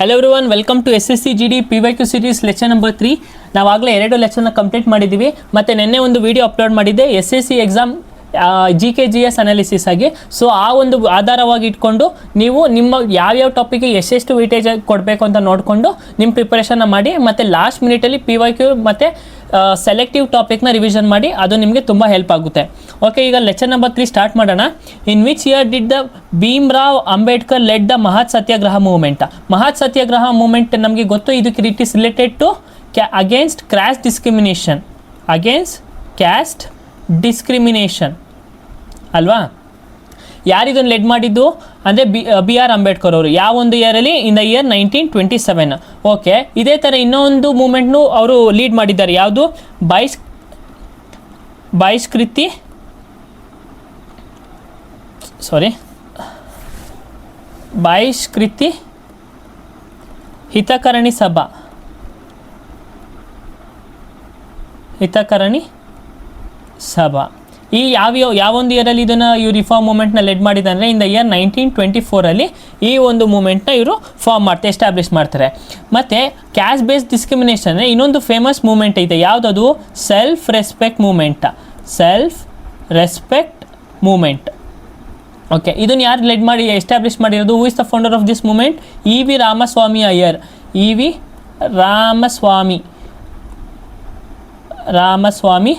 Hello everyone, welcome to SSC GD PYQ series lecture number 3. ನಾವಾಗಲೇ 2 ಲೆಕ್ಚರ್ನ complete ಮಾಡಿದ್ದೀವಿ. ಮತ್ತು ನಿನ್ನೆ ಒಂದು ವಿಡಿಯೋ ಅಪ್ಲೋಡ್ ಮಾಡಿದ್ದೆ SSC ಎಕ್ಸಾಮ್ GK/GS ಅನಾಲಿಸಿಸ್ ಆಗಿ. ಸೊ ಆ ಒಂದು ಆಧಾರವಾಗಿ ಇಟ್ಕೊಂಡು ನೀವು ನಿಮ್ಮ ಯಾವ್ಯಾವ ಟಾಪಿಕ್ಗೆ ಎಷ್ಟು ವೇಟೇಜ್ ಕೊಡಬೇಕು ಅಂತ ನೋಡಿಕೊಂಡು ನಿಮ್ಮ ಪ್ರಿಪರೇಷನ್ನ ಮಾಡಿ. ಮತ್ತು ಲಾಸ್ಟ್ ಮಿನಿಟಲ್ಲಿ PYQ ಮತ್ತು ಸೆಲೆಕ್ಟಿವ್ ಟಾಪಿಕ್ನ ರಿವಿಷನ್ ಮಾಡಿ. ಅದು ನಿಮಗೆ ತುಂಬ ಹೆಲ್ಪ್ ಆಗುತ್ತೆ. ಓಕೆ, ಈಗ ಲೆಕ್ಚರ್ ನಂಬರ್ 3 ಸ್ಟಾರ್ಟ್ ಮಾಡೋಣ. In which year did the Bhimrao Ambedkar led the Mahad Satyagraha movement? Mahad Satyagraha movement ನಮಗೆ ಗೊತ್ತು. ಇದಕ್ಕೆ it is related to against caste discrimination. Against caste discrimination ಅಲ್ವಾ? ಯಾರಿದನ್ನು ಲೆಡ್ ಮಾಡಿದ್ದು ಅಂದರೆ BR ಅಂಬೇಡ್ಕರ್ ಅವರು. ಯಾವ ಒಂದು ಇಯರಲ್ಲಿ? In the year 1927. ಓಕೆ, ಇದೇ ಥರ ಇನ್ನೊಂದು ಮೂಮೆಂಟ್ನು ಅವರು ಲೀಡ್ ಮಾಡಿದ್ದಾರೆ. ಯಾವುದು? ಬಹಿಷ್ಕೃತಿ ಹಿತಕರಣಿ ಸಭಾ. ಈ ಯಾವೊಂದು ಇಯರಲ್ಲಿ ಇದನ್ನು ಇವ್ರು ರಿಫಾರ್ಮ್ ಮೂಮೆಂಟ್ನ ಲೆಡ್ ಮಾಡಿದ್ದಾರೆ ಅಂದರೆ ಇನ್ ದ ಇಯರ್ 1924 ಈ ಒಂದು ಮೂಮೆಂಟ್ನ ಇವರು ಎಸ್ಟಾಬ್ಲಿಷ್ ಮಾಡ್ತಾರೆ. ಮತ್ತು ಕ್ಯಾಸ್ಟ್ ಬೇಸ್ಡ್ ಡಿಸ್ಕ್ರಿಮಿನೇಷನ್ ಇನ್ನೊಂದು ಫೇಮಸ್ ಮೂಮೆಂಟ್ ಐತೆ. ಯಾವುದದು? Self respect moment. ಓಕೆ, ಇದನ್ನು ಯಾರು ಲೆಡ್ ಮಾಡಿ ಎಸ್ಟಾಬ್ಲಿಷ್ ಮಾಡಿರೋದು? Who is the founder of this movement? E.V. Ramaswamy Iyer. E.V. Ramaswamy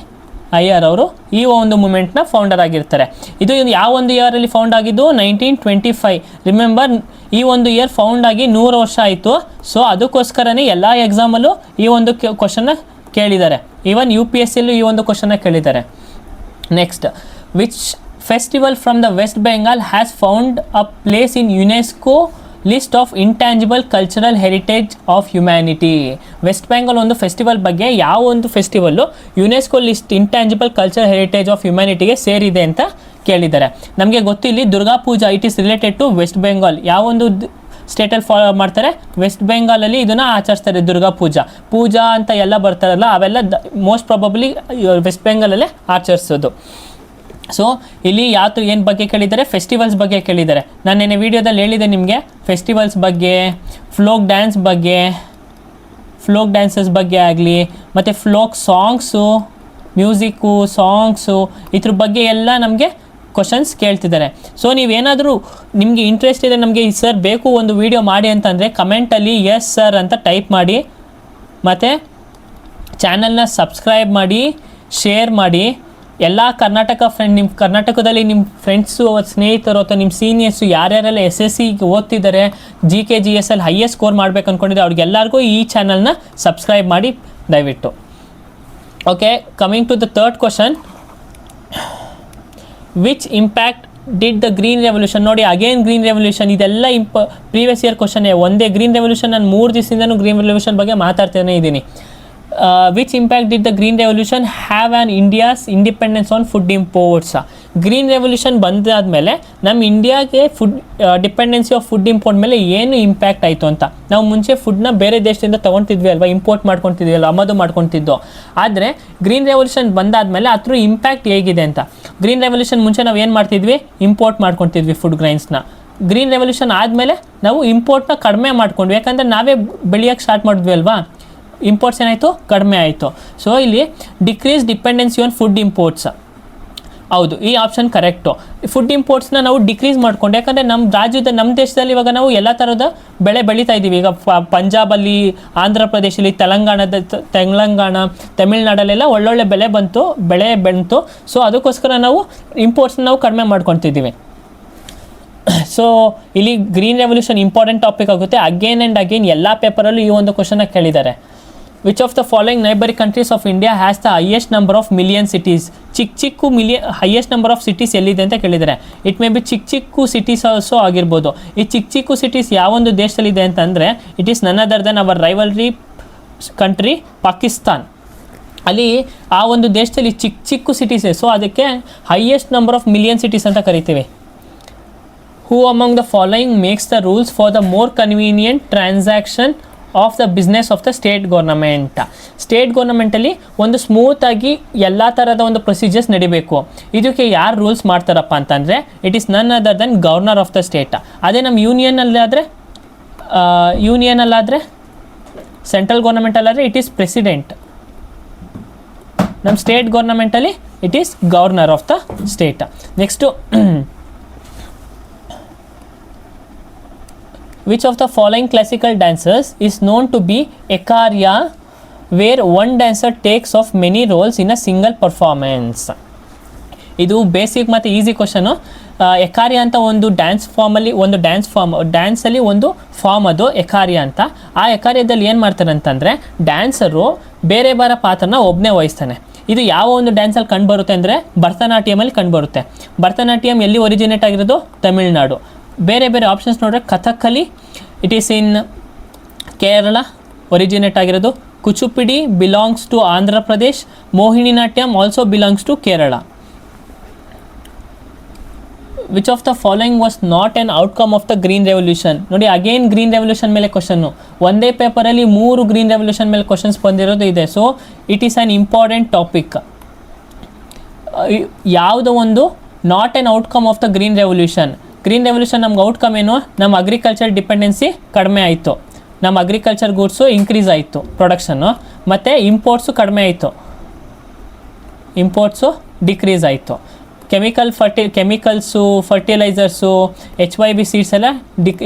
Iyer ಅವರು ಈ ಒಂದು ಮೂಮೆಂಟ್ನ ಫೌಂಡರ್ ಆಗಿರ್ತಾರೆ. ಇದು ಯಾವ ಒಂದು ಇಯರಲ್ಲಿ ಫೌಂಡ್ ಆಗಿದ್ದು? 1925. ರಿಮೆಂಬರ್, ಈ ಒಂದು ಇಯರ್ ಫೌಂಡ್ ಆಗಿ 100 ವರ್ಷ ಆಯಿತು. ಸೊ ಅದಕ್ಕೋಸ್ಕರನೇ ಎಲ್ಲ ಎಕ್ಸಾಮಲ್ಲೂ ಈ ಒಂದು ಕ್ವಶನ್ನ ಕೇಳಿದ್ದಾರೆ. ಈವನ್ UPSCಯಲ್ಲೂ ಈ ಒಂದು ಕ್ವಶನ್ನ ಕೇಳಿದ್ದಾರೆ. Next, which festival from the West Bengal has found a place in UNESCO list of intangible cultural heritage of humanity? West Bengal ಒಂದು ಫೆಸ್ಟಿವಲ್ ಬಗ್ಗೆ ಯಾವ ಒಂದು festival UNESCO list intangible cultural heritage of ಹ್ಯುಮ್ಯಾನಿಟಿಗೆ ಸೇರಿದೆ ಅಂತ ಕೇಳಿದ್ದಾರೆ. ನಮಗೆ ಗೊತ್ತಿಲ್ಲಿ Durga Puja it is related to West Bengal. ಯಾವೊಂದು ಸ್ಟೇಟಲ್ಲಿ ಫಾಲೋ ಮಾಡ್ತಾರೆ? ವೆಸ್ಟ್ ಬೆಂಗಾಲಲ್ಲಿ ಇದನ್ನು ಆಚರಿಸ್ತಾರೆ. ದುರ್ಗಾ ಪೂಜಾ ಅಂತ ಎಲ್ಲ ಬರ್ತಾರಲ್ಲ, ಅವೆಲ್ಲ ಮೋಸ್ಟ್ ಪ್ರಾಬಬ್ಲಿ ವೆಸ್ಟ್ ಬೆಂಗಾಲಲ್ಲೇ ಆಚರಿಸೋದು. ಸೊ ಇಲ್ಲಿ ಏನು ಬಗ್ಗೆ ಕೇಳಿದ್ದಾರೆ? ಫೆಸ್ಟಿವಲ್ಸ್ ಬಗ್ಗೆ ಕೇಳಿದ್ದಾರೆ. ನಾನು ನೆನ್ನೆ ವೀಡಿಯೋದಲ್ಲಿ ಹೇಳಿದೆ ನಿಮಗೆ ಫೆಸ್ಟಿವಲ್ಸ್ ಬಗ್ಗೆ, ಫೋಕ್ ಡ್ಯಾನ್ಸಸ್ ಬಗ್ಗೆ ಆಗಲಿ, ಮತ್ತು ಫೋಕ್ ಸಾಂಗ್ಸು, ಸಾಂಗ್ಸು, ಇದ್ರ ಬಗ್ಗೆ ಎಲ್ಲ ನಮಗೆ ಕ್ವಶನ್ಸ್ ಕೇಳ್ತಿದ್ದಾರೆ. ಸೊ ನೀವೇನಾದರೂ ನಿಮಗೆ ಇಂಟ್ರೆಸ್ಟ್ ಇದೆ, ನಮಗೆ ಸರ್ ಬೇಕು ಒಂದು ವೀಡಿಯೋ ಮಾಡಿ ಅಂತಂದರೆ ಕಮೆಂಟಲ್ಲಿ ಎಸ್ ಸರ್ ಅಂತ ಟೈಪ್ ಮಾಡಿ. ಮತ್ತು ಚಾನಲ್ನ ಸಬ್ಸ್ಕ್ರೈಬ್ ಮಾಡಿ, ಶೇರ್ ಮಾಡಿ. ಎಲ್ಲ ನಿಮ್ಮ ಕರ್ನಾಟಕದಲ್ಲಿ ನಿಮ್ಮ ಫ್ರೆಂಡ್ಸು, ಸ್ನೇಹಿತರು ಅಥವಾ ನಿಮ್ಮ ಸೀನಿಯರ್ಸು ಯಾರ್ಯಾರೆಲ್ಲ SSC ಓದ್ತಿದ್ದಾರೆ, GK/GS ಅಲ್ಲಿ ಹೈಯೆಸ್ಟ್ ಸ್ಕೋರ್ ಮಾಡಬೇಕು ಅಂದ್ಕೊಂಡಿದ್ದಾರೆ, ಅವ್ರಿಗೆಲ್ಲರಿಗೂ ಈ ಚಾನಲ್ನ ಸಬ್ಸ್ಕ್ರೈಬ್ ಮಾಡಿ ದಯವಿಟ್ಟು. Okay, coming to the third question. Which impact did the green revolution? ನೋಡಿ, ಅಗೇನ್ ಗ್ರೀನ್ ರೆವಲ್ಯೂಷನ್. ಇದೆಲ್ಲ ಪ್ರೀವಿಯಸ್ ಇಯರ್ ಕ್ವಶನ್. ಒಂದೇ ಗ್ರೀನ್ ರೆವಲ್ಯೂಷನ್. ನಾನು 3 ದಿವಸದಿಂದನೂ ಗ್ರೀನ್ ರೆವಲ್ಯೂಷನ್ ಬಗ್ಗೆ ಮಾತಾಡ್ತಾನೆ ಇದ್ದೀನಿ. Which impact did the green revolution have on India's independence on food imports? Green revolution ಬಂದಾದಮೇಲೆ ನಮ್ಮ ಇಂಡಿಯಾಗೆ ಡಿಪೆಂಡೆನ್ಸಿ ಆಫ್ ಫುಡ್ ಇಂಪೋರ್ಟ್ ಮೇಲೆ ಏನು ಇಂಪ್ಯಾಕ್ಟ್ ಆಯಿತು ಅಂತ. ನಾವು ಮುಂಚೆ ಫುಡ್ನ ಬೇರೆ ದೇಶದಿಂದ ತೊಗೊಳ್ತಿದ್ವಿ ಅಲ್ವಾ, ಇಂಪೋರ್ಟ್ ಮಾಡ್ಕೊತಿದ್ವಿ ಅಲ್ವಾ, ಆಮದು ಮಾಡ್ಕೊತಿದ್ದೋ. ಆದರೆ ಗ್ರೀನ್ ರೆವಲ್ಯೂಷನ್ ಬಂದಾದಮೇಲೆ ಅದ್ರ ಇಂಪ್ಯಾಕ್ಟ್ ಹೇಗಿದೆ ಅಂತ. ಗ್ರೀನ್ ರೆವಲ್ಯೂಷನ್ ಮುಂಚೆ ನಾವು ಏನು ಮಾಡ್ತಿದ್ವಿ? ಇಂಪೋರ್ಟ್ ಮಾಡ್ಕೊತಿದ್ವಿ ಫುಡ್ ಗ್ರೈನ್ಸ್ನ. ಗ್ರೀನ್ ರೆವಲ್ಯೂಷನ್ ಆದಮೇಲೆ ನಾವು ಇಂಪೋರ್ಟ್ನ ಕಡಿಮೆ ಮಾಡ್ಕೊಂಡ್ವಿ, ಯಾಕಂದರೆ ನಾವೇ ಬೆಳೆಯೋಕ್ಕೆ ಸ್ಟಾರ್ಟ್ ಮಾಡಿದ್ವಿ ಅಲ್ವಾ. ಇಂಪೋರ್ಟ್ಸ್ ಏನಾಯಿತು? ಕಡಿಮೆ ಆಯಿತು. ಸೊ ಇಲ್ಲಿ decrease dependency on food imports. ಹೌದು, ಈ ಆಪ್ಷನ್ ಕರೆಕ್ಟು. ಫುಡ್ ಇಂಪೋರ್ಟ್ಸ್ನ ನಾವು ಡಿಕ್ರೀಸ್ ಮಾಡ್ಕೊಂಡು, ಯಾಕಂದರೆ ನಮ್ಮ ದೇಶದಲ್ಲಿ ಇವಾಗ ನಾವು ಎಲ್ಲ ಥರದ ಬೆಳೆ ಬೆಳೀತಾ ಇದ್ದೀವಿ. ಈಗ ಪಂಜಾಬಲ್ಲಿ, ಆಂಧ್ರ ಪ್ರದೇಶದಲ್ಲಿ, ತೆಲಂಗಾಣ, ತಮಿಳ್ನಾಡಲ್ಲೆಲ್ಲ ಒಳ್ಳೊಳ್ಳೆ ಬೆಳೆ ಬಂತು. ಸೊ ಅದಕ್ಕೋಸ್ಕರ ನಾವು ಇಂಪೋರ್ಟ್ಸ್ನ ನಾವು ಕಡಿಮೆ ಮಾಡ್ಕೊತಿದ್ದೀವಿ. ಸೊ ಇಲ್ಲಿ ಗ್ರೀನ್ ರೆವಲ್ಯೂಷನ್ ಇಂಪಾರ್ಟೆಂಟ್ ಟಾಪಿಕ್ ಆಗುತ್ತೆ. ಅಗೇನ್ ಆ್ಯಂಡ್ ಅಗೇನ್ ಎಲ್ಲ ಪೇಪರಲ್ಲೂ ಈ ಒಂದು ಕ್ವಶನ್ನ ಕೇಳಿದ್ದಾರೆ. Which of the following neighbouring countries of India has the highest number of million cities? ಚಿಕ್ಕ ಹೈಯೆಸ್ಟ್ ನಂಬರ್ ಆಫ್ ಸಿಟೀಸ್ ಎಲ್ಲಿದೆ ಅಂತ ಕೇಳಿದ್ದಾರೆ. ಇಟ್ ಮೇ ಬಿ ಚಿಕ್ಕ ಸಿಟೀಸ್ ಆಲ್ಸೋ ಆಗಿರ್ಬೋದು. ಈ ಚಿಕ್ಕ ಸಿಟೀಸ್ ಯಾವೊಂದು ದೇಶದಲ್ಲಿದೆ ಅಂತಂದರೆ it is none other than our rivalry country Pakistan. ಅಲ್ಲಿ ಆ ಒಂದು ದೇಶದಲ್ಲಿ ಚಿಕ್ಕ ಸಿಟೀಸ್. ಸೊ ಅದಕ್ಕೆ highest number of million cities ಅಂತ ಕರಿತೀವಿ. Who among the following makes the rules for the more convenient transaction of the business of the state government. State ಗೌರ್ನಮೆಂಟಲ್ಲಿ ಒಂದು ಸ್ಮೂತಾಗಿ ಎಲ್ಲ ಥರದ ಒಂದು ಪ್ರೊಸೀಜರ್ಸ್ ನಡಿಬೇಕು. ಇದಕ್ಕೆ ಯಾರು ರೂಲ್ಸ್ ಮಾಡ್ತಾರಪ್ಪ ಅಂತಂದರೆ it is none other than governor of the state. ಅದೇ ನಮ್ಮ ಯೂನಿಯನ್ನಲ್ಲಿ ಆದರೆ ಯೂನಿಯನಲ್ಲಾದರೆ, ಸೆಂಟ್ರಲ್ ಗೌರ್ಮೆಂಟಲ್ಲಾದರೆ ಇಟ್ ಈಸ್ ಪ್ರೆಸಿಡೆಂಟ್. ನಮ್ಮ ಸ್ಟೇಟ್ ಗೌರ್ನಮೆಂಟಲ್ಲಿ it is governor of the state. Next, which of the following classical dancers is known to be ekaharya where one dancer takes of many roles in a single performance. ಇದು basic ಮತ್ತು easy question. Ekaharya ಅಂತ ಒಂದು dance ಫಾರ್ಮಲ್ಲಿ, ಒಂದು ಡ್ಯಾನ್ಸಲ್ಲಿ ಒಂದು form ಅದು ಎಕಾರ್ಯ ಅಂತ. ಆ ಎಕಾರ್ಯದಲ್ಲಿ ಏನು ಮಾಡ್ತಾರೆ ಅಂತಂದರೆ, ಡ್ಯಾನ್ಸರು ಬೇರೆ ಬೇರೆ ಪಾತ್ರನ ಒಬ್ಬನೇ ವಹಿಸ್ತಾನೆ. ಇದು ಯಾವ ಒಂದು ಡ್ಯಾನ್ಸಲ್ಲಿ ಕಂಡುಬರುತ್ತೆ ಅಂದರೆ ಭರತನಾಟ್ಯಮಲ್ಲಿ ಕಂಡುಬರುತ್ತೆ. ಭರತನಾಟ್ಯಂ ಎಲ್ಲಿ ಒರಿಜಿನೇಟ್ ಆಗಿರೋದು? ತಮಿಳ್ನಾಡು. ಬೇರೆ ಬೇರೆ ಆಪ್ಷನ್ಸ್ ನೋಡಿದ್ರೆ Kathakali it is in Kerala originate ಆಗಿರೋದು. Kuchipudi belongs to Andhra Pradesh. Mohiniyattam also belongs to Kerala. Which of the following was not an outcome of the green revolution. ನೋಡಿ, ಅಗೇನ್ ಗ್ರೀನ್ ರೆವಲ್ಯೂಷನ್ ಮೇಲೆ ಕ್ವಶನ್ನು. ಒಂದೇ ಪೇಪರಲ್ಲಿ 3 ಗ್ರೀನ್ ರೆವಲ್ಯೂಷನ್ ಮೇಲೆ ಕ್ವಶನ್ಸ್ ಬಂದಿರೋದು ಇದೆ. So it is an important topic. ಯಾವುದೋ ಒಂದು not an outcome of the green revolution. Green revolution ನಮ್ಗೆ ಔಟ್ಕಮ್ ಏನು? ನಮ್ಮ ಅಗ್ರಿಕಲ್ಚರ್ ಡಿಪೆಂಡೆನ್ಸಿ ಕಡಿಮೆ ಆಯಿತು, ನಮ್ಮ ಅಗ್ರಿಕಲ್ಚರ್ ಗೂಡ್ಸು ಇನ್ಕ್ರೀಸ್ ಆಯಿತು ಪ್ರೊಡಕ್ಷನ್ನು, ಮತ್ತು ಇಂಪೋರ್ಟ್ಸು ಕಡಿಮೆ ಆಯಿತು, ಇಂಪೋರ್ಟ್ಸು ಡಿಕ್ರೀಸ್ ಆಯಿತು. ಕೆಮಿಕಲ್ಸು, ಫರ್ಟಿಲೈಸರ್ಸು, HYB ಸೀಡ್ಸ್ ಎಲ್ಲ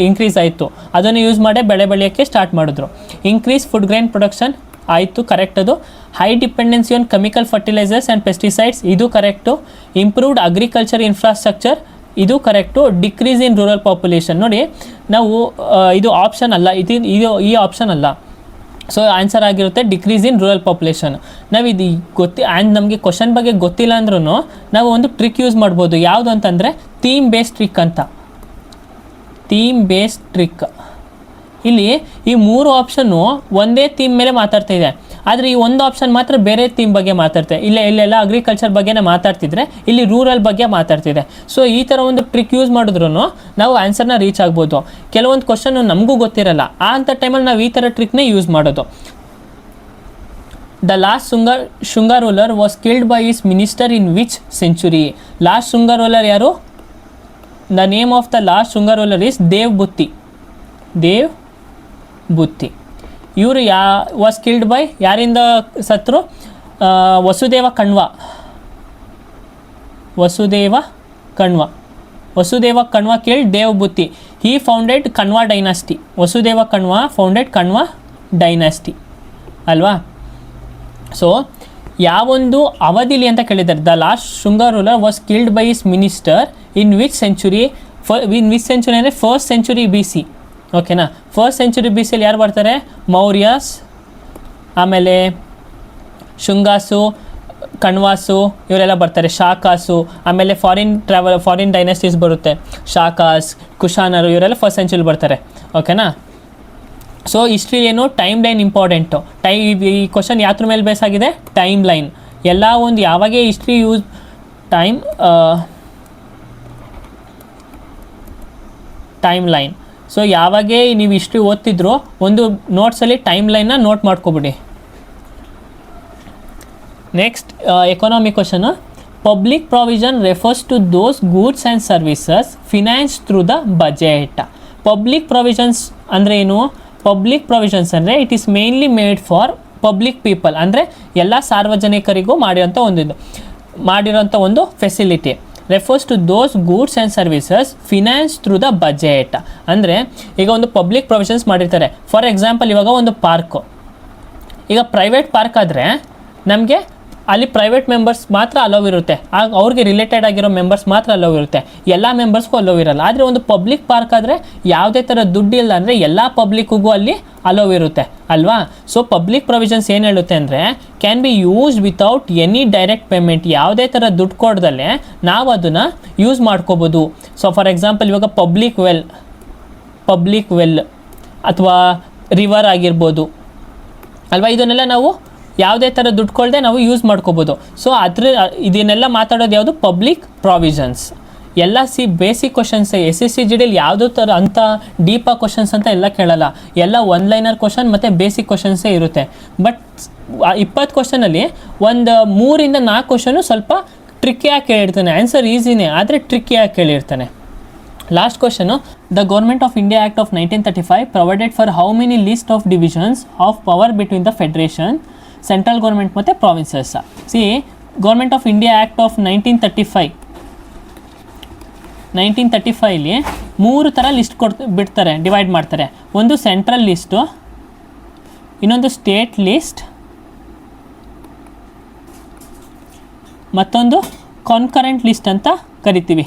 ಇನ್ಕ್ರೀಸ್ ಆಯಿತು. ಅದನ್ನು ಯೂಸ್ ಮಾಡೇ ಬೆಳೆ ಬೆಳೆಯೋಕ್ಕೆ ಸ್ಟಾರ್ಟ್ ಮಾಡಿದ್ರು. ಇನ್ಕ್ರೀಸ್ ಫುಡ್ ಗ್ರೈನ್ ಪ್ರೊಡಕ್ಷನ್ ಆಯಿತು, ಕರೆಕ್ಟ್ ಅದು. High dependency on chemical fertilisers and pesticides, ಇದು ಕರೆಕ್ಟು. ಇಂಪ್ರೂವ್ಡ್ ಅಗ್ರಿಕಲ್ಚರ್ ಇನ್ಫ್ರಾಸ್ಟ್ರಕ್ಚರ್, ಇದು correct. Decrease in rural population. ನೋಡಿ, ನಾವು ಇದು ಆಪ್ಷನ್ ಅಲ್ಲ, ಈ ಆಪ್ಷನ್ ಅಲ್ಲ. ಸೊ ಆನ್ಸರ್ ಆಗಿರುತ್ತೆ ಡಿಕ್ರೀಸ್ ಇನ್ ರೂರಲ್ ಪಾಪ್ಯುಲೇಷನ್. ನಾವು ಇದು ನಮಗೆ ಕ್ವಶನ್ ಬಗ್ಗೆ ಗೊತ್ತಿಲ್ಲ ಅಂದ್ರೂ ನಾವು ಒಂದು ಟ್ರಿಕ್ ಯೂಸ್ ಮಾಡ್ಬೋದು. ಯಾವುದು ಅಂತಂದರೆ ಥೀಮ್ ಬೇಸ್ಡ್ ಟ್ರಿಕ್ ಅಂತ. Theme based trick. ಇಲ್ಲಿ ಈ 3 ಆಪ್ಷನ್ನು ಒಂದೇ ಥೀಮ್ ಮೇಲೆ ಮಾತಾಡ್ತಾ ಇದೆ, ಆದರೆ ಈ ಒಂದು ಆಪ್ಷನ್ ಮಾತ್ರ ಬೇರೆ ಥೀಮ್ ಬಗ್ಗೆ ಮಾತಾಡ್ತಾರೆ. ಇಲ್ಲೆಲ್ಲ ಅಗ್ರಿಕಲ್ಚರ್ ಬಗ್ಗೆನೇ ಮಾತಾಡ್ತಿದ್ರೆ ಇಲ್ಲಿ ರೂರಲ್ ಬಗ್ಗೆ ಮಾತಾಡ್ತಿದೆ. ಸೊ ಈ ಥರ ಒಂದು ಟ್ರಿಕ್ ಯೂಸ್ ಮಾಡಿದ್ರೂ ನಾವು ಆನ್ಸರ್ನ ರೀಚ್ ಆಗ್ಬೋದು. ಕೆಲವೊಂದು ಕ್ವಶನ್ನು ನಮಗೂ ಗೊತ್ತಿರಲ್ಲ, ಆ ಅಂಥ ಟೈಮಲ್ಲಿ ನಾವು ಈ ಥರ ಟ್ರಿಕ್ನೇ ಯೂಸ್ ಮಾಡೋದು. The last Shunga ruler was killed by his minister in which century. Last Shunga ruler ಯಾರು? The name of the last Shunga ruler is ದೇವ್ ಬುತ್ತಿ. ಇವರು ವಾಸ್ ಕಿಲ್ಡ್ ಬೈ, ಯಾರಿಂದ ಸತ್ರು? ವಸುದೇವ ಕಣ್ವ ಕಿಲ್ಡ್ ದೇವ್ ಬುತ್ತಿ. He founded Kanva dynasty. Vasudeva Kanva founded Kanva dynasty ಅಲ್ವಾ? ಸೊ ಯಾವೊಂದು ಅವಧಿಲಿ ಅಂತ ಕೇಳಿದ್ದಾರೆ. The last Shunga ruler was killed by his minister in which century? ಅಂದರೆ ಫಸ್ಟ್ ಸೆಂಚುರಿ BC. ಓಕೆನಾ? ಫಸ್ಟ್ ಸೆಂಚುರಿ BCಯಲ್ಲಿ ಯಾರು ಬರ್ತಾರೆ? ಮೌರ್ಯಾಸ್, ಆಮೇಲೆ ಶುಂಗಾಸು, ಕಣ್ವಾಸು ಇವರೆಲ್ಲ ಬರ್ತಾರೆ. ಶಾಕಾಸು, ಆಮೇಲೆ ಫಾರಿನ್ ಡೈನೆಸ್ಟೀಸ್ ಬರುತ್ತೆ. ಶಾಕಾಸ್, ಕುಶಾನರು ಇವರೆಲ್ಲ ಫಸ್ಟ್ ಸೆಂಚುರಿ ಬರ್ತಾರೆ. ಓಕೆನಾ? ಸೊ ಹಿಸ್ಟ್ರಿ ಏನು? Timeline important. ಈ ಕ್ವಶನ್ ಯಾತ್ರ ಮೇಲೆ ಬೇಸ್ ಆಗಿದೆ? Timeline. ಎಲ್ಲ ಒಂದು ಯಾವಾಗ history use timeline. So ಯಾವಾಗೇ ನೀವು ಹಿಸ್ಟ್ರಿ ಓದ್ತಿದ್ರು ಒಂದು ನೋಟ್ಸಲ್ಲಿ ಟೈಮ್ ಲೈನ್ನ ನೋಟ್ ಮಾಡ್ಕೊಬಿಡಿ. Next economy question. Public provision refers to those goods and services finance through the budget. Public provisions ಅಂದರೆ ಏನು? ಪಬ್ಲಿಕ್ ಪ್ರಾವಿಷನ್ಸ್ ಅಂದರೆ it is mainly made for public people, ಅಂದರೆ ಎಲ್ಲ ಸಾರ್ವಜನಿಕರಿಗೂ ಮಾಡಿರೋಂಥ ಒಂದು facility. Refers to those goods and services finance through the budget. ಅಂದರೆ ಈಗ ಒಂದು ಪಬ್ಲಿಕ್ ಪ್ರೊವಿಷನ್ಸ್ ಮಾಡಿರ್ತಾರೆ. ಫಾರ್ ಎಕ್ಸಾಂಪಲ್, ಇವಾಗ ಒಂದು ಪಾರ್ಕು, ಈಗ ಪ್ರೈವೇಟ್ ಪಾರ್ಕ್ ಆದರೆ ನಮಗೆ ಅಲ್ಲಿ ಪ್ರೈವೇಟ್ ಮೆಂಬರ್ಸ್ ಮಾತ್ರ ಅಲೋವ್ ಇರುತ್ತೆ, ಆಗ ಅವ್ರಿಗೆ ರಿಲೇಟೆಡ್ ಆಗಿರೋ ಮೆಂಬರ್ಸ್ ಮಾತ್ರ ಅಲೋವ್ ಇರುತ್ತೆ, ಎಲ್ಲ ಮೆಂಬರ್ಸ್ಗೂ ಅಲೋವ್ ಇರಲ್ಲ. ಆದರೆ ಒಂದು ಪಬ್ಲಿಕ್ ಪಾರ್ಕ್ ಆದರೆ ಯಾವುದೇ ಥರ ದುಡ್ಡಿಲ್ಲ ಅಂದರೆ ಎಲ್ಲ ಪಬ್ಲಿಕ್ಕಿಗೂ ಅಲ್ಲಿ ಅಲೋವ್ ಇರುತ್ತೆ ಅಲ್ವಾ? ಸೊ ಪಬ್ಲಿಕ್ ಪ್ರೊವಿಷನ್ಸ್ ಏನು ಹೇಳುತ್ತೆ ಅಂದರೆ can be used without any direct payment. ಯಾವುದೇ ಥರ ದುಡ್ಡು ಕೊಡ್ದಲ್ಲೇ ನಾವು ಅದನ್ನು ಯೂಸ್ ಮಾಡ್ಕೋಬೋದು. ಸೊ ಫಾರ್ ಎಕ್ಸಾಂಪಲ್, ಇವಾಗ ಪಬ್ಲಿಕ್ ವೆಲ್ ಅಥವಾ ರಿವರ್ ಆಗಿರ್ಬೋದು ಅಲ್ವಾ, ಇದನ್ನೆಲ್ಲ ನಾವು ಯಾವುದೇ ಥರ ದುಡ್ಡು ಕೊಡದೆ ನಾವು ಯೂಸ್ ಮಾಡ್ಕೋಬೋದು. ಸೊ ಇದನ್ನೆಲ್ಲ ಮಾತಾಡೋದು ಯಾವುದು? Public provisions. ಎಲ್ಲ ಬೇಸಿಕ್ ಕ್ವಶನ್ಸ್ SSC GDಯಲ್ಲಿ ಯಾವುದೋ ಥರ ಅಂಥ ಡೀಪಾಗಿ ಕ್ವಶನ್ಸ್ ಅಂತ ಎಲ್ಲ ಕೇಳಲ್ಲ, ಎಲ್ಲ 1 ಲೈನರ್ ಕ್ವಶನ್ ಮತ್ತು ಬೇಸಿಕ್ ಕ್ವಶನ್ಸೇ ಇರುತ್ತೆ. ಬಟ್ 20 ಕ್ವಶನಲ್ಲಿ ಒಂದು 3 ಇಂದ 4 ಕ್ವಶನು ಸ್ವಲ್ಪ ಟ್ರಿಕ್ಕಿಯಾಗಿ ಕೇಳಿರ್ತಾನೆ. ಆನ್ಸರ್ ಈಸಿನೇ ಆದರೆ ಟ್ರಿಕ್ಕಿಯಾಗಿ ಕೇಳಿರ್ತಾನೆ. Last question, the government of India act of 1935 provided for how many list of divisions of power between the federation, central government ಮತ್ತು provinces. C, government of India act of 1935 3 ಥರ list ಬಿಡ್ತಾರೆ, divide ಮಾಡ್ತಾರೆ. ಒಂದು central list, ಇನ್ನೊಂದು state list, ಮತ್ತೊಂದು concurrent list ಅಂತ ಕರಿತೀವಿ.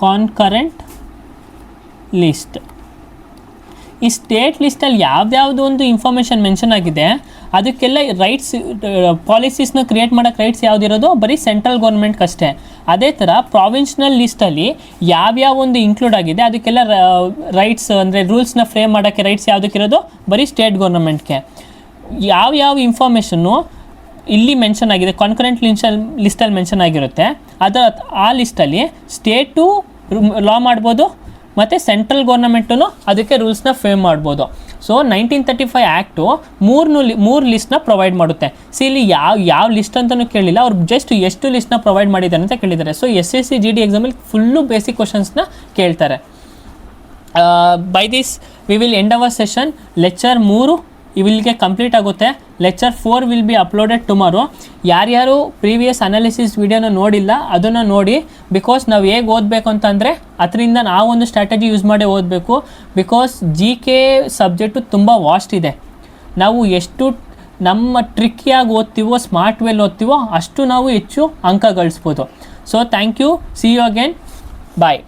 Concurrent list. ಈ ಸ್ಟೇಟ್ ಲಿಸ್ಟಲ್ಲಿ ಯಾವ್ದು ಒಂದು ಇನ್ಫಾರ್ಮೇಷನ್ ಮೆನ್ಷನ್ ಆಗಿದೆ ಅದಕ್ಕೆಲ್ಲ ರೈಟ್ಸ್, ಪಾಲಿಸೀಸ್ನ ಕ್ರಿಯೇಟ್ ಮಾಡೋಕ್ಕೆ ರೈಟ್ಸ್ ಯಾವುದಿರೋದು ಬರೀ ಸೆಂಟ್ರಲ್ ಗೌರ್ಮೆಂಟ್ಗಷ್ಟೇ. ಅದೇ ಥರ ಪ್ರಾವಿನ್ಷನಲ್ ಲಿಸ್ಟಲ್ಲಿ ಯಾವ್ಯಾವ ಒಂದು ಇನ್ಕ್ಲೂಡ್ ಆಗಿದೆ ಅದಕ್ಕೆಲ್ಲ ರೈಟ್ಸ್ ಅಂದರೆ ರೂಲ್ಸ್ನ ಫ್ರೇಮ್ ಮಾಡೋಕ್ಕೆ ರೈಟ್ಸ್ ಯಾವುದಕ್ಕಿರೋದು ಬರೀ ಸ್ಟೇಟ್ ಗೌರ್ಮೆಂಟ್ಗೆ. ಯಾವ್ಯಾವ ಇನ್ಫಾರ್ಮೇಷನ್ನು ಇಲ್ಲಿ ಮೆನ್ಷನ್ ಆಗಿದೆ, ಕಾನ್ಕರೆಂಟ್ ಲಿಸ್ಟಲ್ಲಿ ಮೆನ್ಷನ್ ಆಗಿರುತ್ತೆ, ಆ ಲಿಸ್ಟಲ್ಲಿ ಸ್ಟೇಟು ಲಾ ಮಾಡ್ಬೋದು ಮತ್ತು ಸೆಂಟ್ರಲ್ ಗೌರ್ಮೆಂಟೂ ಅದಕ್ಕೆ ರೂಲ್ಸ್ನ ಫ್ರೇಮ್ ಮಾಡ್ಬೋದು. ಸೊ 1935 ಆ್ಯಕ್ಟು ಮೂರು ಲಿಸ್ಟ್ನ ಪ್ರೊವೈಡ್ ಮಾಡುತ್ತೆ. ಸೊ ಇಲ್ಲಿ ಯಾವ ಲಿಸ್ಟ್ ಅಂತಲೂ ಕೇಳಿಲ್ಲ, ಅವ್ರು ಜಸ್ಟ್ ಎಷ್ಟು ಲಿಸ್ಟ್ನ ಪ್ರೊವೈಡ್ ಮಾಡಿದ್ದಾರೆ ಅಂತ ಕೇಳಿದ್ದಾರೆ. ಸೊ SSC GD ಎಕ್ಸಾಮಲ್ಲಿ ಫುಲ್ಲು ಬೇಸಿಕ್ ಕ್ವಶನ್ಸ್ನ ಕೇಳ್ತಾರೆ. By this we will end our session. Lecture 3 ಇಲ್ಲಿಗೆ ಕಂಪ್ಲೀಟ್ ಆಗುತ್ತೆ. Lecture 4 will be uploaded tomorrow. ಯಾರ್ಯಾರು ಪ್ರೀವಿಯಸ್ ಅನಾಲಿಸಿಸ್ ವಿಡಿಯೋನ ನೋಡಿಲ್ಲ ಅದನ್ನು ನೋಡಿ, ಬಿಕಾಸ್ ನಾವು ಹೇಗೆ ಓದಬೇಕು ಅಂತಂದರೆ ಅದರಿಂದ ನಾವೊಂದು ಸ್ಟ್ರಾಟಜಿ ಯೂಸ್ ಮಾಡಿ ಓದಬೇಕು. ಬಿಕಾಸ್ GK ಸಬ್ಜೆಕ್ಟು ತುಂಬ ವಾಸ್ಟ್ ಇದೆ. ನಾವು ಎಷ್ಟು ನಮ್ಮ ಟ್ರಿಕ್ಕಿಯಾಗಿ ಓದ್ತೀವೋ, ಸ್ಮಾರ್ಟ್ ವೇಲ್ ಓದ್ತೀವೋ ಅಷ್ಟು ನಾವು ಹೆಚ್ಚು ಅಂಕ ಗಳಿಸ್ಬೋದು. So thank you, see you again, bye.